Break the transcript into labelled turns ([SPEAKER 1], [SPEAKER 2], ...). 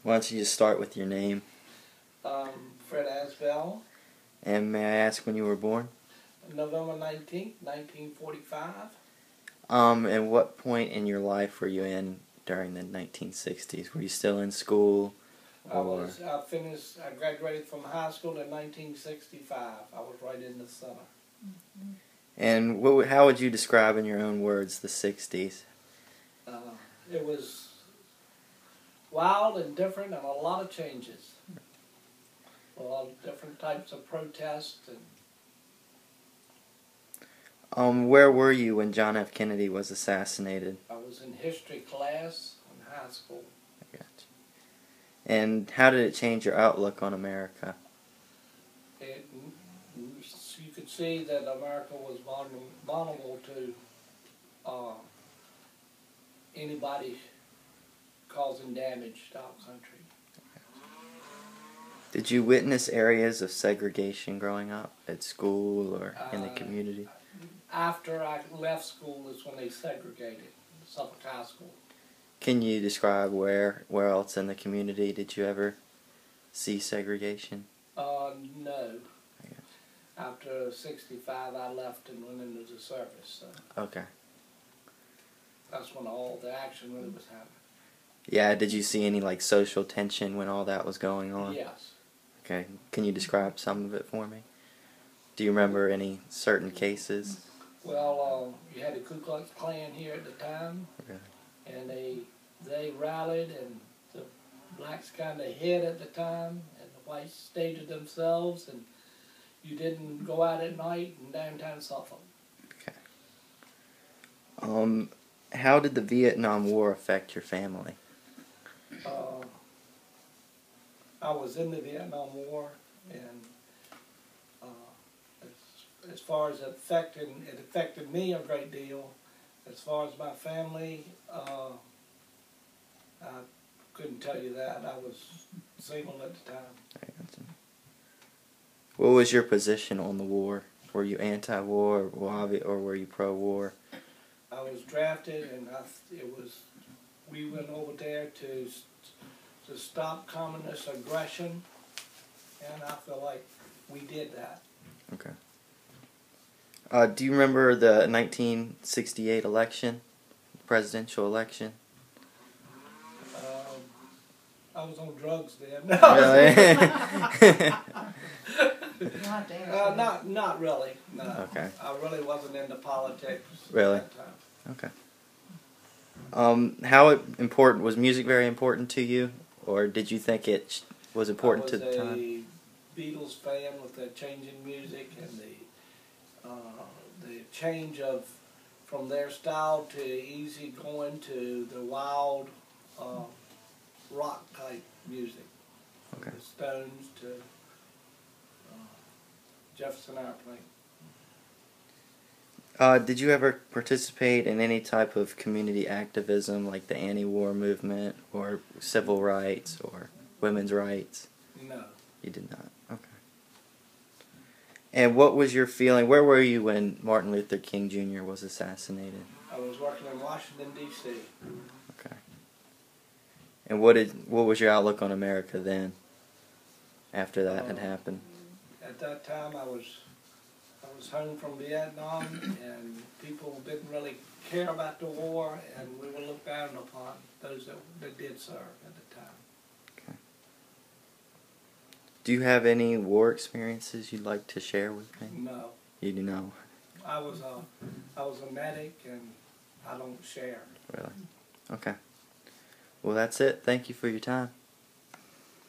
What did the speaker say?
[SPEAKER 1] Why don't you just start with your name?
[SPEAKER 2] Fred Asbell,
[SPEAKER 1] And may I ask when you were born?
[SPEAKER 2] November 19th, 1945.
[SPEAKER 1] And what point in your life were you in during the 1960s? Were you still in school?
[SPEAKER 2] I graduated from high school in 1965. I was right in the center.
[SPEAKER 1] And how would you describe in your own words the 60s?
[SPEAKER 2] It was wild and different and a lot of changes. A lot of different types of protests.
[SPEAKER 1] And where were you when John F. Kennedy was assassinated?
[SPEAKER 2] I was in history class in high school.
[SPEAKER 1] I got you. And how did it change your outlook on America?
[SPEAKER 2] You could see that America was vulnerable to anybody causing damage to our country.
[SPEAKER 1] Did you witness areas of segregation growing up at school or in the community?
[SPEAKER 2] After I left school is when they segregated Suffolk High School.
[SPEAKER 1] Can you describe where else in the community did you ever see segregation?
[SPEAKER 2] No. After 65 I left and went into the service. So
[SPEAKER 1] okay.
[SPEAKER 2] That's when all the action really was happening.
[SPEAKER 1] Yeah, did you see any social tension when all that was going on?
[SPEAKER 2] Yes.
[SPEAKER 1] Okay. Can you describe some of it for me? Do you remember any certain cases?
[SPEAKER 2] Well, you had the Ku Klux Klan here at the time.
[SPEAKER 1] Okay.
[SPEAKER 2] And they rallied, and the blacks kind of hid at the time, and the whites staged themselves, and you didn't go out at night in downtown Suffolk.
[SPEAKER 1] Okay. How did the Vietnam War affect your family?
[SPEAKER 2] I was in the Vietnam War, and as far as it affected me a great deal. As far as my family, I couldn't tell you that. I was single at the time.
[SPEAKER 1] What was your position on the war? Were you anti-war or were you pro-war?
[SPEAKER 2] I was drafted, and we went over there to stop communist aggression, and I feel like we did that.
[SPEAKER 1] Okay. Do you remember the 1968 election, presidential election?
[SPEAKER 2] I was on drugs then.
[SPEAKER 1] Really?
[SPEAKER 2] Not really. No.
[SPEAKER 1] Okay.
[SPEAKER 2] I really wasn't into politics.
[SPEAKER 1] Really?
[SPEAKER 2] At that time.
[SPEAKER 1] Okay. How important was music? Very important to you, or did you think it was important to the time?
[SPEAKER 2] I was a Beatles fan with the change in music and the change from their style to easy going to the wild rock type music.
[SPEAKER 1] Okay.
[SPEAKER 2] From the Stones to Jefferson Airplane.
[SPEAKER 1] Did you ever participate in any type of community activism, like the anti-war movement, or civil rights, or women's rights?
[SPEAKER 2] No.
[SPEAKER 1] You did not. Okay. And what was your feeling? Where were you when Martin Luther King Jr. was assassinated?
[SPEAKER 2] I was working in Washington, D.C.
[SPEAKER 1] Okay. And what was your outlook on America then, after that had happened?
[SPEAKER 2] At that time, I was home from Vietnam, and people didn't really care about the war, and we were looked down upon, those that did serve at the time.
[SPEAKER 1] Okay. Do you have any war experiences you'd like to share with me?
[SPEAKER 2] No.
[SPEAKER 1] You do not?
[SPEAKER 2] I was a medic, and I don't share.
[SPEAKER 1] Really? Okay. Well, that's it. Thank you for your time.